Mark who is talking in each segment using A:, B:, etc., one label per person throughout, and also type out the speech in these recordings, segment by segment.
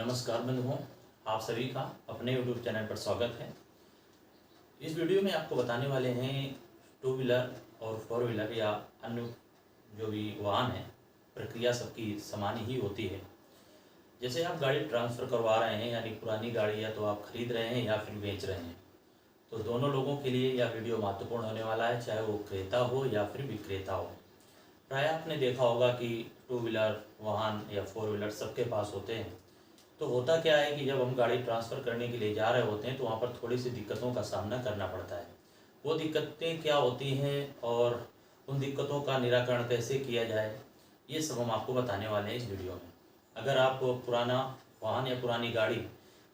A: नमस्कार बंधुओं, आप सभी का अपने YouTube चैनल पर स्वागत है। इस वीडियो में आपको बताने वाले हैं टू व्हीलर और फोर व्हीलर या अन्य जो भी वाहन है, प्रक्रिया सबकी समान ही होती है। जैसे आप गाड़ी ट्रांसफ़र करवा रहे हैं, यानी पुरानी गाड़ी या तो आप खरीद रहे हैं या फिर बेच रहे हैं, तो दोनों लोगों के लिए यह वीडियो महत्वपूर्ण होने वाला है, चाहे वो क्रेता हो या फिर विक्रेता हो। प्राय आपने देखा होगा कि टू व्हीलर वाहन या फोर व्हीलर सबके पास होते हैं। तो होता क्या है कि जब हम गाड़ी ट्रांसफ़र करने के लिए जा रहे होते हैं तो वहाँ पर थोड़ी सी दिक्कतों का सामना करना पड़ता है। वो दिक्कतें क्या होती हैं और उन दिक्कतों का निराकरण कैसे किया जाए, ये सब हम आपको बताने वाले हैं इस वीडियो में। अगर आप पुराना वाहन या पुरानी गाड़ी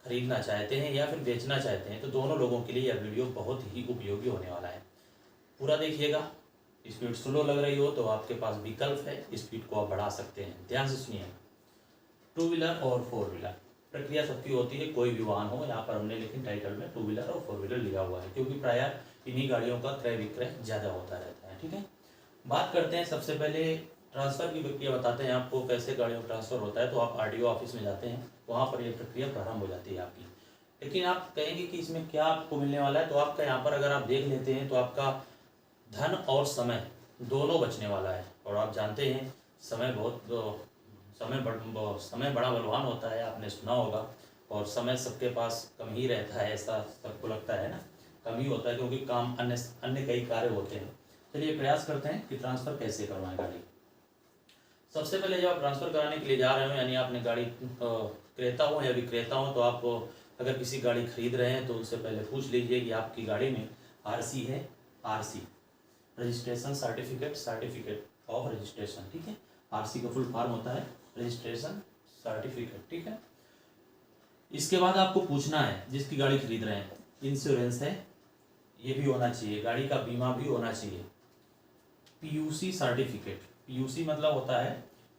A: खरीदना चाहते हैं या फिर बेचना चाहते हैं तो दोनों लोगों के लिए यह वीडियो बहुत ही उपयोगी होने वाला है। पूरा देखिएगा। स्पीड स्लो लग रही हो तो आपके पास विकल्प है, स्पीड को आप बढ़ा सकते हैं। ध्यान से सुनिएगा। टू व्हीलर और फोर व्हीलर प्रक्रिया सबकी होती है, कोई भी वाहन हो। यहाँ पर हमने लेकिन टाइटल में टू व्हीलर और फोर व्हीलर लिखा हुआ है क्योंकि प्रायः इन्हीं गाड़ियों का क्रय विक्रय ज़्यादा होता रहता है। ठीक है, बात करते हैं। सबसे पहले ट्रांसफ़र की प्रक्रिया बताते हैं आपको कैसे गाड़ियों का ट्रांसफ़र होता है। तो आप आरटीओ ऑफिस में जाते हैं, वहाँ पर यह प्रक्रिया प्रारंभ हो जाती है आपकी। लेकिन आप कहेंगे कि इसमें क्या आपको मिलने वाला है, तो आपका यहाँ पर अगर आप देख लेते हैं तो आपका धन और समय दोनों बचने वाला है। और आप जानते हैं समय बड़ा बलवान होता है, आपने सुना होगा। और समय सबके पास कम ही रहता है, ऐसा सबको लगता है ना, कम ही होता है क्योंकि काम अन्य अन्य कई कार्य होते हैं। चलिए प्रयास करते हैं कि ट्रांसफ़र कैसे करवाएं गाड़ी। सबसे पहले जब आप ट्रांसफ़र कराने के लिए जा रहे हो, यानी आपने गाड़ी क्रेता हो या विक्रेता हो, तो आप अगर किसी गाड़ी खरीद रहे हैं तो उससे पहले पूछ लीजिए कि आपकी गाड़ी में आरसी है। RC registration certificate of registration. ठीक है, आरसी का फुल फॉर्म होता है रजिस्ट्रेशन सर्टिफिकेट। ठीक है, इसके बाद आपको पूछना है जिसकी गाड़ी खरीद रहे हैं, इंश्योरेंस है, ये भी होना चाहिए, गाड़ी का बीमा भी होना चाहिए। पीयूसी सर्टिफिकेट, पीयूसी मतलब होता है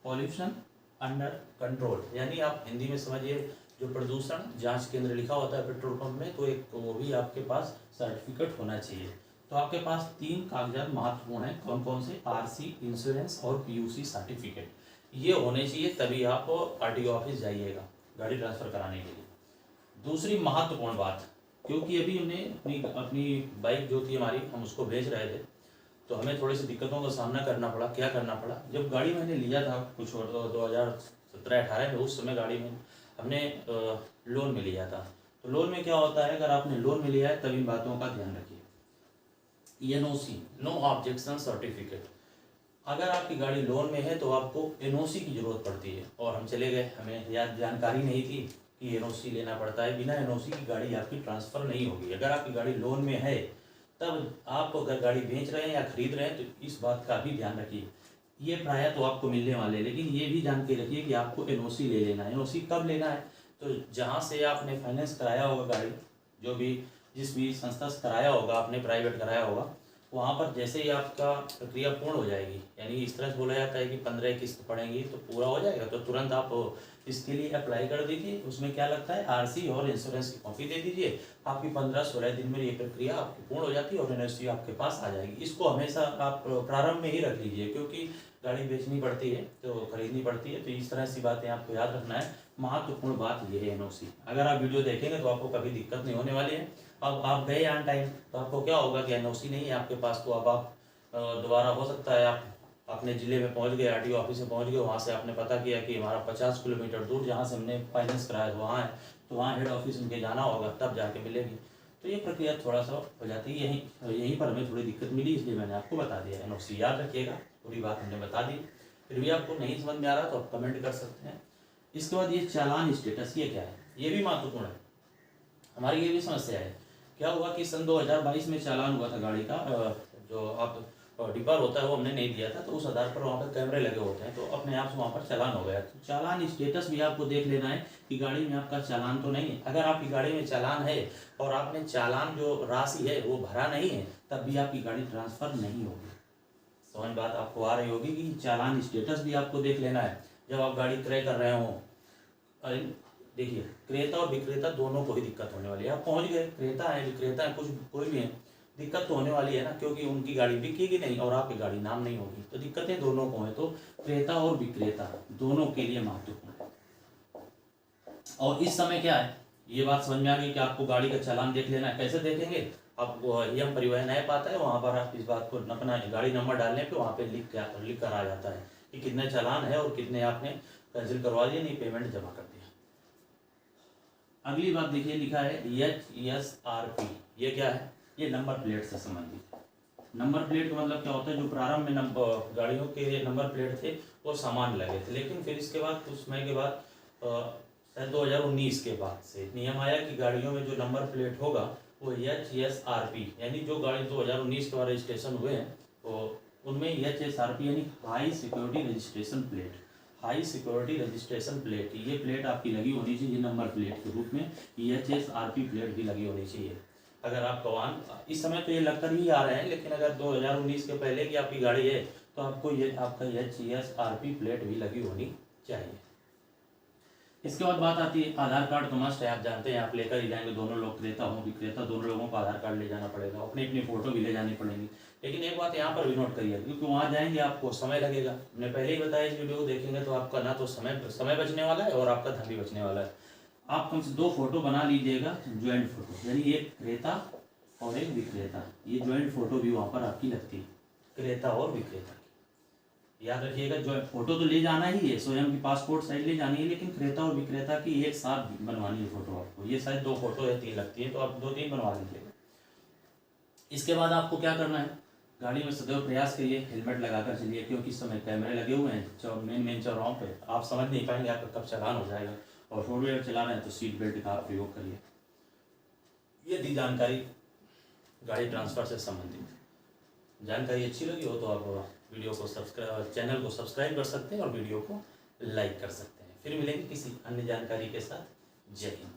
A: पॉल्यूशन अंडर कंट्रोल, यानी आप हिंदी में समझिए जो प्रदूषण जांच केंद्र लिखा होता है पेट्रोल पंप में, तो एक वो भी आपके पास सर्टिफिकेट होना चाहिए। तो आपके पास 3 कागजात महत्वपूर्ण हैं। कौन कौन से? आरसी, इंश्योरेंस और पीयूसी सर्टिफिकेट। ये होने चाहिए, तभी आप आरटीओ ऑफिस जाइएगा गाड़ी ट्रांसफ़र कराने के लिए। दूसरी महत्वपूर्ण बात, क्योंकि अभी हमने अपनी बाइक जो थी हमारी, हम उसको बेच रहे थे, तो हमें थोड़ी सी दिक्कतों का सामना करना पड़ा। क्या करना पड़ा? जब गाड़ी मैंने लिया था कुछ 2017-18 में, उस समय गाड़ी में हमने लोन में लिया था। तो लोन में क्या होता है, अगर आपने लोन में लिया है तब इन बातों का ध्यान रखिए। NOC, no objection certificate. अगर आपकी गाड़ी लोन में है तो आपको एनओसी की ज़रूरत पड़ती है। और हम चले गए, हमें याद जानकारी नहीं थी कि एनओसी लेना पड़ता है। बिना एनओसी की गाड़ी आपकी ट्रांसफ़र नहीं होगी। अगर आपकी गाड़ी लोन में है, तब आप अगर गाड़ी बेच रहे हैं या खरीद रहे हैं तो इस बात का भी ध्यान रखिए। ये प्रायः तो आपको मिलने वाले हैं, लेकिन ये भी जान के रखिए कि आपको एनओसी ले लेना है। एनओसी कब लेना है? तो जहाँ से आपने फाइनेंस कराया होगा गाड़ी, जो भी जिस भी संस्था से कराया होगा, आपने प्राइवेट कराया होगा, वहाँ पर जैसे ही आपका प्रक्रिया पूर्ण हो जाएगी, यानी इस तरह से बोला जाता है कि 15 किस्त पड़ेंगी तो पूरा हो जाएगा, तो तुरंत आप इसके लिए अप्लाई कर दीजिए। उसमें क्या लगता है, आरसी और इंश्योरेंस की कॉपी दे दीजिए। आपकी 15-16 दिन में ये प्रक्रिया आपकी पूर्ण हो जाती है और एनओसी आपके पास आ जाएगी। इसको हमेशा आप प्रारंभ में ही रख लीजिए, क्योंकि गाड़ी बेचनी पड़ती है तो खरीदनी पड़ती है। तो इस तरह से बातें आपको याद रखना है। महत्वपूर्ण बात ये है एनओसी। अगर आप वीडियो देखेंगे तो आपको कभी दिक्कत नहीं होने वाली है। अब आप गए ऑन टाइम तो आपको क्या होगा कि एनओसी नहीं है आपके पास, तो अब आप दोबारा हो सकता है आप अपने ज़िले में पहुंच गए, आरटीओ ऑफिस में पहुंच गए, वहां से आपने पता किया कि हमारा 50 किलोमीटर दूर जहां से हमने फाइनेंस कराया वहाँ है, तो वहाँ हेड ऑफिस उनके जाना होगा, तब जाके मिलेगी। तो ये प्रक्रिया थोड़ा सा हो जाती है। यहीं पर हमें थोड़ी दिक्कत मिली, इसलिए मैंने आपको बता दिया। एनओसी याद रखिएगा, पूरी बात हमने बता दी। फिर भी आपको नहीं समझ में आ रहा तो आप कमेंट कर सकते हैं। इसके बाद ये चालान स्टेटस, ये क्या है? ये भी महत्वपूर्ण है। हमारी ये भी समस्या है। क्या हुआ कि सन 2022 में चालान हुआ था गाड़ी का, जो आप डिपर होता है वो हमने नहीं दिया था, तो उस आधार पर वहाँ पर कैमरे लगे होते हैं, तो अपने आप से वहाँ पर चालान हो गया। तो चालान स्टेटस भी आपको देख लेना है कि गाड़ी में आपका चालान तो नहीं है। अगर आपकी गाड़ी में चालान है और आपने चालान जो राशि है वो भरा नहीं है, तब भी आपकी गाड़ी ट्रांसफ़र नहीं होगी। समझ बात आपको आ रही होगी कि चालान स्टेटस भी आपको देख लेना है जब आप गाड़ी क्रय कर रहे हो। देखिए, क्रेता और विक्रेता दोनों को ही दिक्कत होने वाली है। आप पहुंच गए, क्रेता है विक्रेता है, कुछ कोई भी है, दिक्कत तो होने वाली है ना, क्योंकि उनकी गाड़ी बिकेगी नहीं और आपकी गाड़ी नाम नहीं होगी, तो दिक्कतें दोनों को हैं। तो क्रेता और विक्रेता दोनों के लिए महत्वपूर्ण है। और इस समय क्या है, ये बात समझ में आ गई कि आपको गाड़ी का चालान देख लेना है। कैसे देखेंगे, आप यम परिवहन ऐप आता है, वहाँ पर आप इस बात को अपना गाड़ी नंबर डालने पे वहाँ पे लिख कर आ जाता है कि कितने चालान है और कितने आपने कैंसिल करवा दिए, नहीं पेमेंट जमा कर दिया। अगली बात देखिए, लिखा है HSRP। ये क्या है, ये नंबर प्लेट से संबंधित है। नंबर प्लेट का मतलब क्या होता है, जो प्रारंभ में गाड़ियों के नंबर प्लेट थे वो सामान्य लगे थे, लेकिन फिर इसके बाद कुछ समय के बाद शायद 2019 के बाद से नियम आया कि गाड़ियों में जो नंबर प्लेट होगा वो HSRP, यानी जो गाड़ी 2019 के बाद रजिस्ट्रेशन हुए हैं तो उनमें HSRP यानी high security registration plate, high security registration plate, ये प्लेट आपकी लगी होनी चाहिए नंबर प्लेट के रूप में। HSRP प्लेट भी लगी होनी चाहिए। अगर आपका वाहन इस समय तो ये लगकर ही आ रहे हैं, लेकिन अगर 2019 के पहले की आपकी गाड़ी है तो आपको ये आपका HSRP प्लेट भी लगी होनी चाहिए। इसके बाद बात आती है आधार कार्ड तो मस्ट है, आप जानते हैं, आप लेकर ही जाएंगे, दोनों लोग क्रेता हो विक्रेता दोनों लोगों को आधार कार्ड ले जाना पड़ेगा, अपनी अपनी फोटो भी ले जानी पड़ेगी। लेकिन एक बात यहाँ पर भी नोट करिए, क्योंकि वहाँ जाएंगे आपको समय लगेगा। हमने पहले ही बताया, इस वीडियो को देखेंगे तो आपका ना तो समय बचने वाला है और आपका धन भी बचने वाला है। आप कम से 2 फोटो बना लीजिएगा, ज्वाइंट फोटो, यानी एक क्रेता और एक विक्रेता, ये ज्वाइंट फोटो भी वहाँ पर आपकी लगती है, क्रेता और विक्रेता की। याद रखिएगा, जो फोटो तो ले जाना ही है, स्वयं की पासपोर्ट साइज ले जानी है, लेकिन क्रेता और विक्रेता की एक साथ बनवानी है फोटो आपको। ये शायद 2 फोटो या 3 लगती है, तो आप 2-3 बनवा लीजिएगा। इसके बाद आपको क्या करना है, गाड़ी में सदैव प्रयास करिए हेलमेट लगाकर चलिए, क्योंकि इस समय कैमरे लगे हुए हैं मेन चौराहों पे, आप समझ नहीं पाएंगे आपका कब चालान हो जाएगा। और 4 व्हीलर चला रहे हैं तो सीट बेल्ट का आप प्रयोग करिए। ये थी जानकारी गाड़ी ट्रांसफ़र से संबंधित। जानकारी अच्छी लगी हो तो आप वीडियो को चैनल को सब्सक्राइब कर सकते हैं और वीडियो को लाइक कर सकते हैं। फिर मिलेंगे किसी अन्य जानकारी के साथ। जय हिंद।